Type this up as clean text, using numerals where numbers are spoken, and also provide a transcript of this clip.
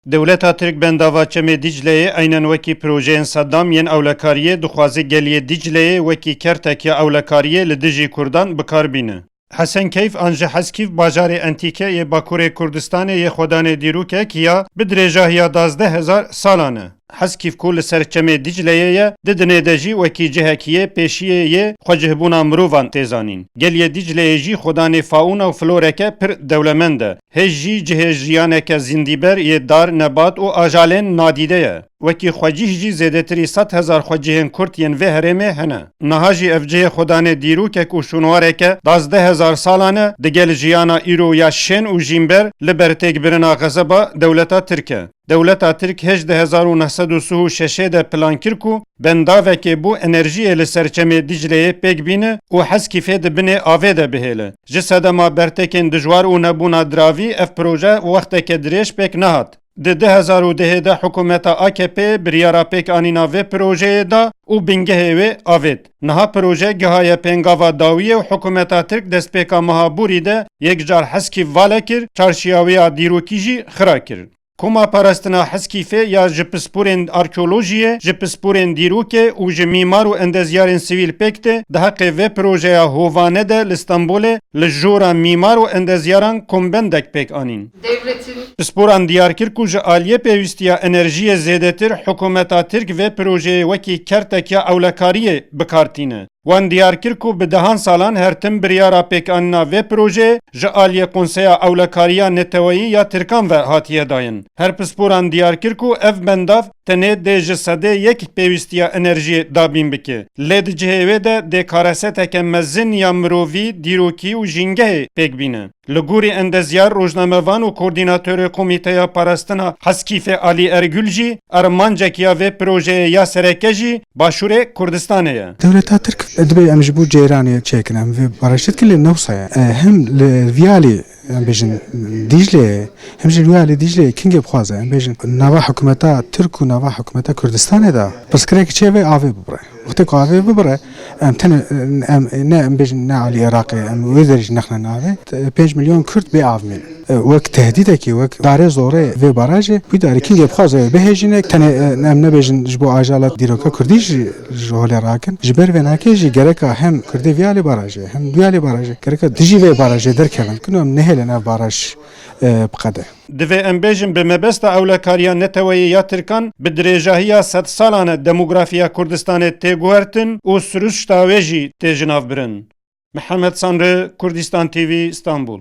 Dewleta Tirk bendava Çemê Dicleyê aynen wekî projeyên Seddam yên ewlekariyê dixwaze geliyê Dicleyê wekî kertekiya ewlekariyê li dijî Kurdan bikar bîne. Hesenkeyf an ji Heskîv bajarê Entîke yê Bakurê Kurdistanê yê xwedanê dîrokek ya bi dirêjahiya 12,000 salan e. Heskîv ku li ser Çemê Dicleyê ye, di dinê de jî wekî cihekî yê pêşiyê yê xwecihbûna mirovan tê zanîn. Geliyê Dicleyê jî xwedanê faûna û floreke pir dewlemend e. Hêj jî cihê jiyaneke zindîber yê dar, nebat û ajalên nadîde ye. Wekî xwecih jî zêdetirî 100,000 xwecihên Kurd yên vê herêmê hene. Niha jî ev cihê xwedanê dîrokek û şûnwareke 12,000 salan e digel jiyana îro ya şên û jînber li ber têkbirina xezeba dewleta Tirk e. Dewleta Tirk hêj di 1936 de plan kir ku bendavekê bû enerjiyê li ser Çemê Dicleyê pêk bîne û Heskîfê di binê avê de bihêle. Ji sedema bertekên dijwar û nebûna diravî ev proje wexteke dirêj pêk nehat. Di 2010 de hikûmeta AKP biryara pêkanîna vê projeyê da û bingehê wê avêt. Niha proje gihaya pêngava dawiyê û hikûmeta Tirk destpêka Mihaborî de yekcar Heskîv vala kir, çarşiya wê ya dîrokî jî xira kir. Koma parastina Heskîfê ya ji pisporên arkeolojiyê, ji pisporên dîrokê û ji mîmar û endezyarên sivîl pêk tê, di heqê vê projeya hovane de li Stenbolê li jora mîmar û endezyaran kombendek pêk anîn. Pisporan diyar kir ku ji aliyê pêwîstiya enerjiyê zêdetir hikûmeta Tirk vê projeyê wekî kertekiya ewlekariyê bikartîne. Wan diyar kir ku bi dehan salan her tim biryara pêkanîna vê projeyê ji aliyê Konseya Ewlekariya Neteweyî ya Tirkan ve hatiye dayin. Her pisporan diyar kir ku ev bendav tenê dê ji sedê yek pêwîstiya enerjiyê dabîn bike. Lê di cihê wê de dê kareseteke mezin ya mirovî, dîrokî û jîngehê pêk bîne. Li gorî endezyar, rojnamevan û koordînatörê Komîteya Parastina Heskîfê Alî Ergül jî ermancekiya vê projeyê ya sereke jî Başûrê Kurdistanê ye. Dewleta Tirk dibê em ji bo cêranê çêkin em vê baraştirkî li Newsa ye. Hem li Viyalê em bêjin Dicleyê hem jî Viyalê Dicleyê kingê bixwaze em bêjin nava hikûmeta Tirk û nava hikûmeta Kurdistanê da pirsgirêkî çê vê avê bibire. Wextê ku avê bibire em tenê ne em bêjin ne alî Iraqê em wê derî jî nexne navê 5 milyon Kurd bê av mîn. Wek tehdîdekî wek darê zorê vê barajê wî darê kingê bixwaze bihêjîne tenê em nebêjin ji bo ajala dîroka Kurdî jî ji holê rakin. Ji ber vê nakê jî gereka hem Kurdê Viyalê barajê hem Viyalê barajê gereka dijî vê barajê derkevin ku em nehêlin ev baraj biqede. Divê em bêjin bi mebesta ewlekariya Neteweyî ya Tirkan bi dirêjahiya 100 salan e demografiya Kurdistanê tê guhertin û siruşta wê jî tê jinavbirin. Mihemed Sanrı, Kurdistan TV, İstanbul.